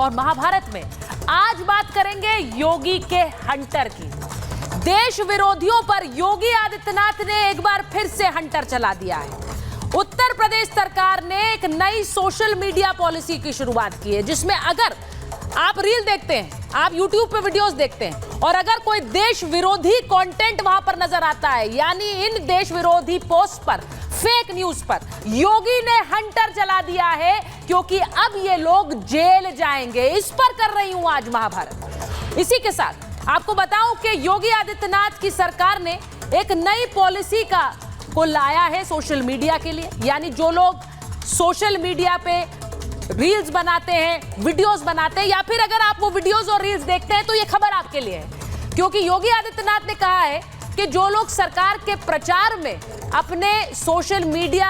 और महाभारत में आज बात करेंगे योगी के हंटर की। देश विरोधियों पर योगी आदित्यनाथ ने एक बार फिर से हंटर चला दिया है। उत्तर प्रदेश सरकार ने एक नई सोशल मीडिया पॉलिसी की शुरुआत की है, जिसमें अगर आप रील देखते हैं, आप YouTube पे वीडियोस देखते हैं और अगर कोई देश विरोधी कंटेंट वहां पर नजर आता है, यानी इन देश विरोधी पोस्ट पर, फेक न्यूज पर योगी ने हंटर चला दिया है, क्योंकि अब ये लोग जेल जाएंगे। इस पर कर रही हूं आज महाभारत। इसी के साथ आपको बताऊं कि योगी आदित्यनाथ की सरकार ने एक नई पॉलिसी को लाया है सोशल मीडिया के लिए। यानी जो लोग सोशल मीडिया पे रील्स बनाते हैं, वीडियोस बनाते हैं, या फिर अगर आप वो वीडियोस और रील्स देखते हैं तो ये खबर आपके लिए है, क्योंकि योगी आदित्यनाथ ने कहा है कि जो लोग सरकार के प्रचार में अपने सोशल मीडिया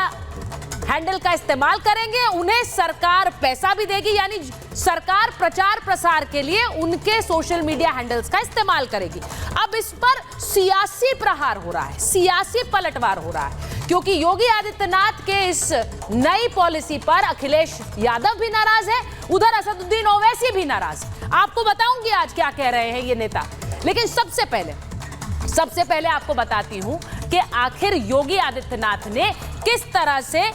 हैंडल का इस्तेमाल करेंगे, उन्हें सरकार पैसा भी देगी। यानी सरकार प्रचार प्रसार के लिए उनके सोशल मीडिया हैंडल्स का इस्तेमाल करेगी। अब इस पर सियासी प्रहार हो रहा है, सियासी पलटवार हो रहा है, क्योंकि योगी आदित्यनाथ के इस नई पॉलिसी पर अखिलेश यादव भी नाराज है, उधर असदुद्दीन ओवैसी भी नाराज। आपको बताऊंगी आज क्या कह रहे हैं ये नेता। लेकिन सबसे पहले आपको बताती हूं कि आखिर योगी आदित्यनाथ ने किस तरह से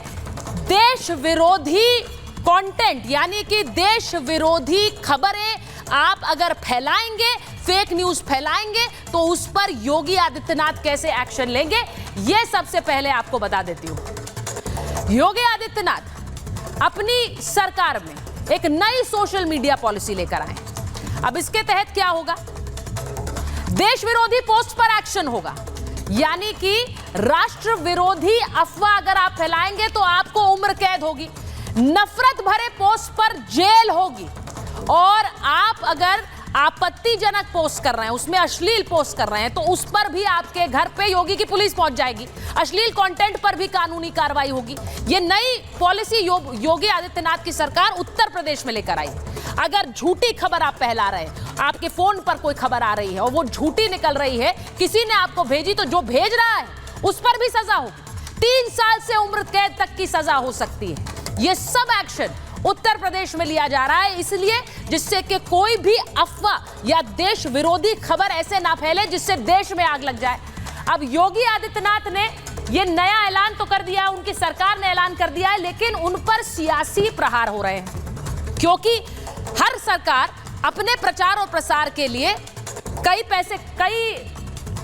देश विरोधी कंटेंट, यानी कि देश विरोधी खबरें आप अगर फैलाएंगे, फेक न्यूज फैलाएंगे, तो उस पर योगी आदित्यनाथ कैसे एक्शन लेंगे, यह सबसे पहले आपको बता देती हूं। योगी आदित्यनाथ अपनी सरकार में एक नई सोशल मीडिया पॉलिसी लेकर आए। अब इसके तहत क्या होगा? देश विरोधी पोस्ट पर एक्शन होगा, यानी कि राष्ट्र विरोधी अफवाह अगर आप फैलाएंगे तो आपको उम्र कैद होगी, नफरत भरे पोस्ट पर जेल होगी, और आप अगर आपत्तिजनक पोस्ट कर रहे हैं, उसमें अश्लील पोस्ट कर रहे हैं, तो उस पर भी आपके घर पे योगी की पुलिस पहुंच जाएगी। अश्लील कंटेंट पर भी कानूनी कार्रवाई होगी। ये नई पॉलिसी योगी आदित्यनाथ की सरकार उत्तर प्रदेश में लेकर आई। अगर झूठी खबर आप फैला रहे हैं, आपके फोन पर कोई खबर आ रही है और वो झूठी निकल रही है, किसी ने आपको भेजी, तो जो भेज रहा है उस पर भी सजा होगी। 3 साल से उम्र कैद तक की सजा हो सकती है। ये सब एक्शन उत्तर प्रदेश में लिया जा रहा है, इसलिए जिससे कि कोई भी अफवाह या देश विरोधी खबर ऐसे ना फैले जिससे देश में आग लग जाए। अब योगी आदित्यनाथ ने ये नया ऐलान तो कर दिया, उनकी सरकार ने ऐलान कर दिया है, लेकिन उन पर सियासी प्रहार हो रहे हैं, क्योंकि हर सरकार अपने प्रचार और प्रसार के लिए कई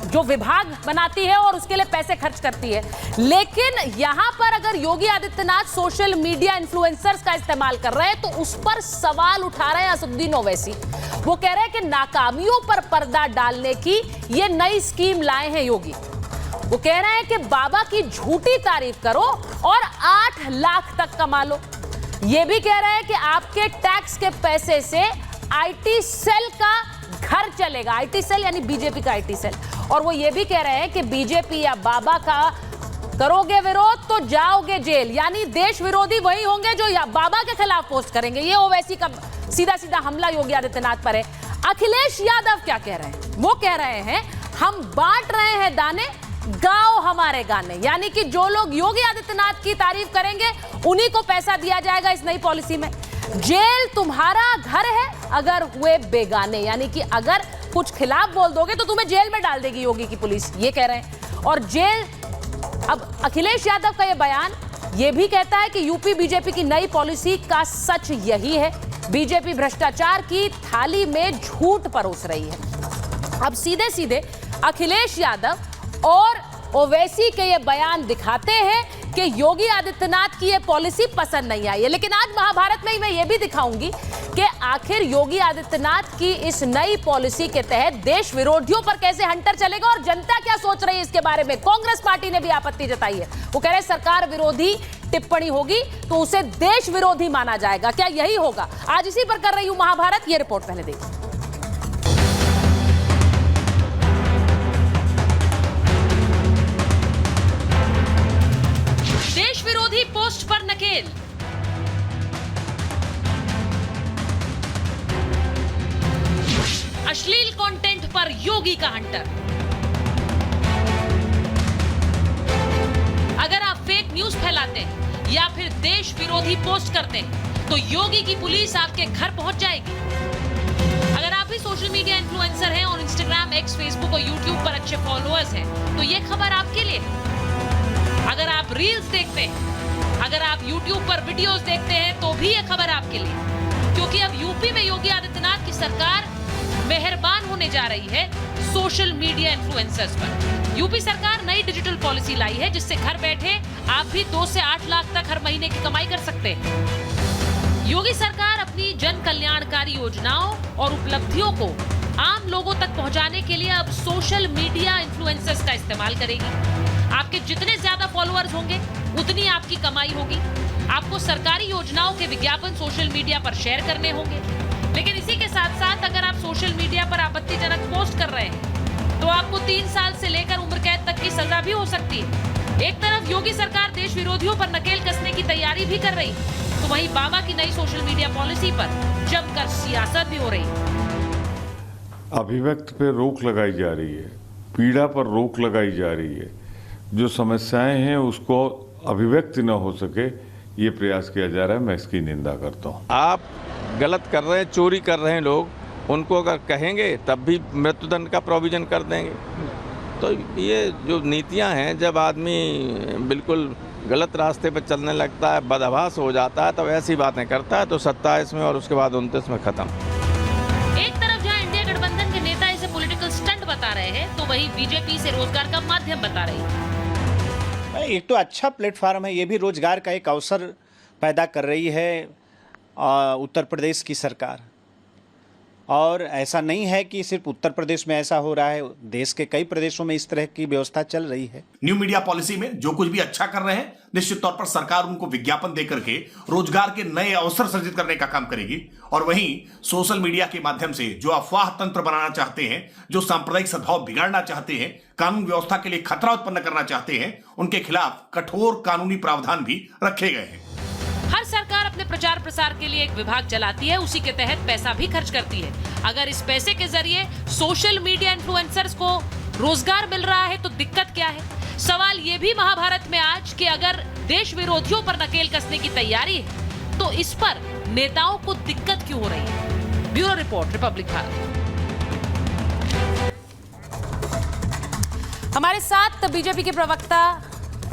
जो विभाग बनाती है और उसके लिए पैसे खर्च करती है। लेकिन यहां पर अगर Yogi Adityanath social media influencers का इस्तेमाल कर रहे हैं, तो उस पर सवाल उठा रहे हैं असदुद्दीन ओवैसी। वो कह रहे हैं कि नाकामियों पर पर्दा डालने की ये नई स्कीम लाए हैं योगी। वो कह रहे हैं कि बाबा की झूठी तारीफ करो और 8 लाख तक कमा लो। ये भी कह रहे हैं कि आपके टैक्स के पैसे से आईटी सेल का घर चलेगा। आईटी सेल यानी बीजेपी का आईटी सेल। और वो ये भी कह रहे हैं कि बीजेपी या बाबा का करोगे विरोध तो जाओगे जेल। यानी देश विरोधी वही होंगे जो या बाबा के खिलाफ पोस्ट करेंगे। ये ओवैसी का सीधा हमला योगी आदित्यनाथ पर है। अखिलेश यादव क्या कह रहे हैं? वो कह रहे हैं हम बांट रहे हैं दाने, गाओ हमारे गाने। यानी कि जो लोग योगी आदित्यनाथ की तारीफ करेंगे उन्हीं को पैसा दिया जाएगा इस नई पॉलिसी में। जेल तुम्हारा घर है अगर हुए बेगाने, यानी कि अगर कुछ खिलाफ बोल दोगे तो तुम्हें जेल में डाल देगी योगी की पुलिस, ये कह रहे हैं। और जेल, अब अखिलेश यादव का ये बयान ये भी कहता है कि यूपी बीजेपी की नई पॉलिसी का सच यही है, बीजेपी भ्रष्टाचार की थाली में झूठ परोस रही है। अब सीधे अखिलेश यादव और ओवैसी के ये बयान दिखाते हैं कि योगी आदित्यनाथ की ये पॉलिसी पसंद नहीं आई है। लेकिन आज महाभारत में ही मैं ये भी दिखाऊंगी कि आखिर योगी आदित्यनाथ की इस नई पॉलिसी के तहत देश विरोधियों पर कैसे हंटर चलेगा और जनता क्या सोच रही है इसके बारे में। कांग्रेस पार्टी ने भी आपत्ति जताई है। वो कह रहे हैं सरकार विरोधी टिप्पणी होगी तो उसे देश विरोधी माना जाएगा। क्या यही होगा? आज इसी पर कर रही हूं महाभारत। ये रिपोर्ट पहले देखिए। देश विरोधी पोस्ट पर नकेल। अश्लील कंटेंट पर योगी का हंटर। अगर आप फेक न्यूज फैलाते हैं या फिर देश विरोधी पोस्ट करते हैं तो योगी की पुलिस आपके घर पहुंच जाएगी। अगर आप भी सोशल मीडिया इन्फ्लुएंसर हैं और इंस्टाग्राम, एक्स, फेसबुक और यूट्यूब पर अच्छे फॉलोअर्स हैं, तो ये खबर आपके लिए। अगर आप रील्स देखते हैं, अगर आप यूट्यूब पर वीडियोस देखते हैं, तो भी ये खबर आपके लिए, क्योंकि अब यूपी में योगी आदित्यनाथ की सरकार मेहरबान होने जा रही है सोशल मीडिया इन्फ्लुएंसर्स पर। यूपी सरकार नई डिजिटल पॉलिसी लाई है, जिससे घर बैठे आप भी 2 से 8 लाख तक हर महीने की कमाई कर सकते हैं। योगी सरकार अपनी जन कल्याणकारी योजनाओं और उपलब्धियों को आम लोगों तक पहुंचाने के लिए अब सोशल मीडिया इन्फ्लुएंसर्स का इस्तेमाल करेगी। आपके जितने ज्यादा फॉलोअर्स होंगे, उतनी आपकी कमाई होगी। आपको सरकारी योजनाओं के विज्ञापन सोशल मीडिया पर शेयर करने होंगे। लेकिन इसी के साथ साथ अगर आप सोशल मीडिया पर आपत्तिजनक पोस्ट कर रहे हैं, तो आपको 3 साल से लेकर उम्र कैद तक की सजा भी हो सकती है। एक तरफ योगी सरकार देश विरोधियों पर नकेल कसने की तैयारी भी कर रही है, तो वहीं बाबा की नई सोशल मीडिया पॉलिसी पर जमकर सियासत भी हो रही है। अभिव्यक्ति पे रोक लगाई जा रही है, पीड़ा पर रोक लगाई जा रही है, जो समस्याएं हैं उसको अभिव्यक्ति न हो सके, ये प्रयास किया जा रहा है। मैं इसकी निंदा करता हूँ। आप गलत कर रहे हैं, चोरी कर रहे हैं लोग, उनको अगर कहेंगे तब भी मृत्युदंड का प्रोविजन कर देंगे। तो ये जो नीतियां हैं, जब आदमी बिल्कुल गलत रास्ते पर चलने लगता है, बदआभास हो जाता है, तब ऐसी बातें करता है, तो 27 में और उसके बाद 29 में खत्म। एक तरफ जहां इंडिया गठबंधन के नेता इसे पॉलिटिकल स्टंट बता रहे हैं, तो वहीं बीजेपी इसे रोजगार का माध्यम बता रही है। एक तो अच्छा प्लेटफार्म है, ये भी रोजगार का एक अवसर पैदा कर रही है उत्तर प्रदेश की सरकार। और ऐसा नहीं है कि सिर्फ उत्तर प्रदेश में ऐसा हो रहा है, देश के कई प्रदेशों में इस तरह की व्यवस्था चल रही है। न्यू मीडिया पॉलिसी में जो कुछ भी अच्छा कर रहे हैं, निश्चित तौर पर सरकार उनको विज्ञापन देकर के रोजगार के नए अवसर सृजित करने का काम करेगी। और वहीं सोशल मीडिया के माध्यम से जो अफवाह तंत्र बनाना चाहते हैं, जो सांप्रदायिक सद्भाव बिगाड़ना चाहते हैं, कानून व्यवस्था के लिए खतरा उत्पन्न करना चाहते हैं, उनके खिलाफ कठोर कानूनी प्रावधान भी रखे गए हैं। हर सरकार अपने प्रचार प्रसार के लिए एक विभाग चलाती है, उसी के तहत पैसा भी खर्च करती है। अगर इस पैसे के जरिए सोशल मीडिया इन्फ्लुएंसर्स को रोजगार मिल रहा है, तो दिक्कत क्या है? सवाल ये भी महाभारत में आज कि अगर देश विरोधियों पर नकेल कसने की तैयारी है, तो इस पर नेताओं को दिक्कत क्यों हो रही है? Bureau report, Republic Bharat. हमारे साथ बीजेपी के प्रवक्ता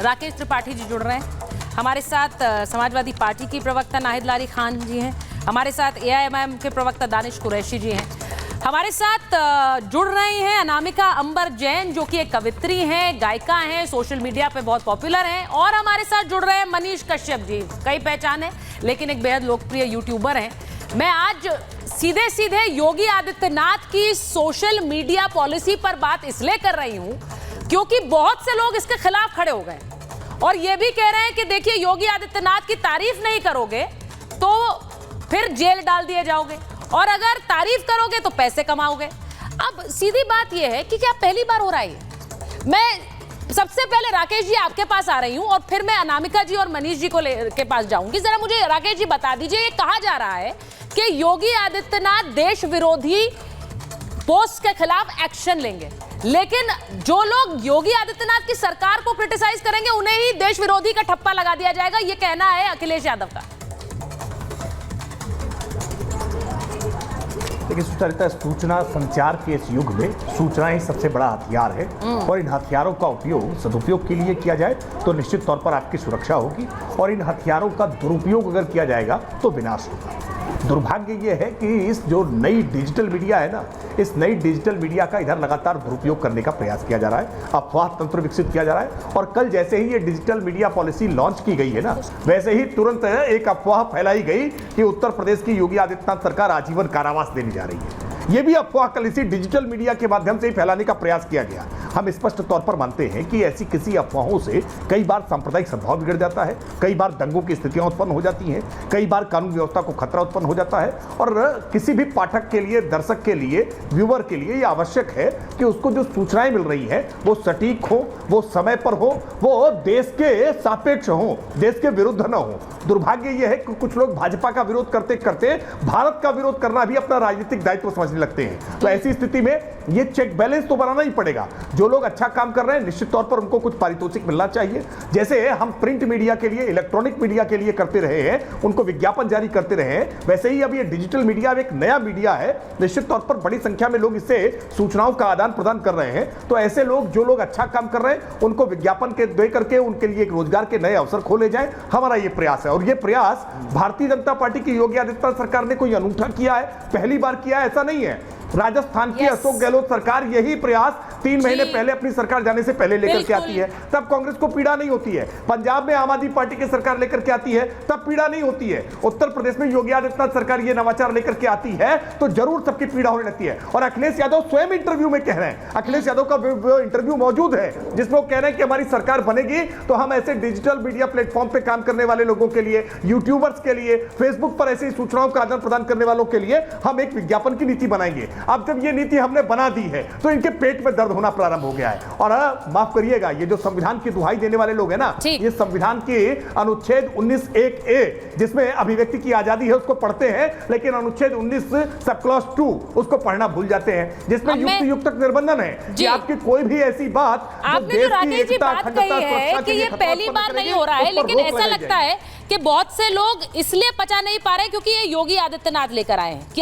राकेश त्रिपाठी जी जुड़ रहे हैं। हमारे साथ समाजवादी पार्टी की प्रवक्ता नाहिद लारी खान जी हैं। हमारे साथ AIMIM के प्रवक्ता दानिश कुरैशी जी हैं। हमारे साथ जुड़ रही हैं अनामिका अंबर जैन, जो कि एक कवित्री हैं, गायिका हैं, सोशल मीडिया पे बहुत पॉपुलर हैं। और हमारे साथ जुड़ रहे हैं मनीष कश्यप जी, कई पहचान है लेकिन एक बेहद लोकप्रिय यूट्यूबर हैं। मैं आज सीधे सीधे योगी आदित्यनाथ की सोशल मीडिया पॉलिसी पर बात इसलिए कर रही हूं क्योंकि बहुत से लोग इसके खिलाफ खड़े हो गए और ये भी कह रहे हैं कि देखिए, योगी आदित्यनाथ की तारीफ नहीं करोगे तो फिर जेल डाल दिए जाओगे, और अगर तारीफ करोगे तो पैसे कमाओगे। अब सीधी बात यह है कि क्या पहली बार हो रहा है? मैं सबसे पहले राकेश जी आपके पास आ रही हूं और फिर मैं अनामिका जी और मनीष जी के पास जाऊंगी। जरा मुझे राकेश जी बता दीजिए, ये कहा जा रहा है कि योगी आदित्यनाथ देश विरोधी पोस्ट के खिलाफ एक्शन लेंगे, लेकिन जो लोग योगी आदित्यनाथ की सरकार को क्रिटिसाइज करेंगे उन्हें ही देश विरोधी का ठप्पा लगा दिया जाएगा, ये कहना है अखिलेश यादव का। देखिए सुचरिता, सूचना संचार के इस युग में सूचना ही सबसे बड़ा हथियार है और इन हथियारों का उपयोग सदुपयोग के लिए किया जाए तो निश्चित तौर पर आपकी सुरक्षा होगी, और इन हथियारों का दुरुपयोग अगर किया जाएगा तो विनाश होगा। दुर्भाग्य ये है कि इस जो नई डिजिटल मीडिया है ना, इस नई डिजिटल मीडिया का इधर लगातार दुरुपयोग करने का प्रयास किया जा रहा है, अफवाह तंत्र विकसित किया जा रहा है। और कल जैसे ही ये डिजिटल मीडिया पॉलिसी लॉन्च की गई है ना, वैसे ही तुरंत एक अफवाह फैलाई गई कि उत्तर प्रदेश की योगी आदित्यनाथ सरकार आजीवन कारावास देने जा रही है। ये भी अफवाह कल इसी डिजिटल मीडिया के माध्यम से ही फैलाने का प्रयास किया गया। हम स्पष्ट तौर पर मानते हैं कि ऐसी किसी अफवाहों से कई बार सांप्रदायिक सद्भाव बिगड़ जाता है, कई बार दंगों की स्थितियां उत्पन्न हो जाती हैं, कई बार कानून व्यवस्था को खतरा उत्पन्न हो जाता है। और किसी भी पाठक के लिए, दर्शक के लिए, व्यूअर के लिए ये आवश्यक है कि उसको जो सूचनाएं मिल रही हैं वो सटीक हो, वो समय पर हो, वो देश के सापेक्ष हो, देश के विरुद्ध न हो। दुर्भाग्य यह है कि कुछ लोग भाजपा का विरोध करते करते भारत का विरोध करना भी अपना राजनीतिक दायित्व समझने लगते हैं। तो ऐसी स्थिति में ये चेक बैलेंस तो बनाना ही पड़ेगा। जो लोग अच्छा काम कर रहे हैं निश्चित तौर पर उनको कुछ पारितोषिक मिलना चाहिए। जैसे हम प्रिंट मीडिया के लिए, इलेक्ट्रॉनिक मीडिया के लिए करते रहे हैं, उनको विज्ञापन जारी करते रहे हैं, वैसे ही अब ये डिजिटल मीडिया एक नया मीडिया है। निश्चित तौर पर बड़ी संख्या में लोग इससे सूचनाओं का आदान प्रदान कर रहे हैं। तो ऐसे लोग, जो लोग अच्छा काम कर रहे हैं, उनको विज्ञापन के दे करके उनके लिए एक रोजगार के नए अवसर खोले जाए, हमारा ये प्रयास है। और ये प्रयास भारतीय जनता पार्टी की योगी आदित्यनाथ सरकार ने कोई अनूठा किया है, पहली बार किया है, ऐसा नहीं है। राजस्थान की अशोक गहलोत सरकार यही प्रयास 3 महीने पहले अपनी सरकार जाने से पहले लेकर के आती है, तब कांग्रेस को पीड़ा नहीं होती है। पंजाब में आम आदमी पार्टी की सरकार लेकर के आती है, तब पीड़ा नहीं होती है। उत्तर प्रदेश में योगी आदित्यनाथ सरकार ये नवाचार लेकर के आती है तो जरूर सबकी पीड़ा होने लगती है। और अखिलेश यादव स्वयं इंटरव्यू में कह रहे हैं, अखिलेश यादव का इंटरव्यू मौजूद है जिसमें वो कह रहे हैं कि हमारी सरकार बनेगी तो हम ऐसे डिजिटल मीडिया प्लेटफॉर्म पे काम करने वाले लोगों के लिए, यूट्यूबर्स के लिए, फेसबुक पर ऐसी सूचनाओं का आदान प्रदान करने वालों के लिए हम एक विज्ञापन की नीति बनाएंगे। अब जब ये नीति हमने बना दी है तो इनके पेट में दर्द होना प्रारंभ हो गया है। और माफ करिएगा, ये जो संविधान की दुहाई देने वाले लोग हैं ना, ये संविधान की अनुच्छेद 19(1)(a) जिसमें अभिव्यक्ति की आजादी है उसको पढ़ते हैं, लेकिन अनुच्छेद 19 सब क्लॉज 2 उसको पढ़ना भूल जाते हैं, जिसमें युक्त तक निर्बंधन है कि आपकी कोई भी ऐसी बात, आपने जो राकेश जी बात कही है कि ये पहली बार नहीं हो रहा है, लेकिन ऐसा लगता है कि बहुत से लोग इसलिए पचा नहीं पा रहे क्योंकि ये योगी आदित्यनाथ लेकर आए हैं। क्या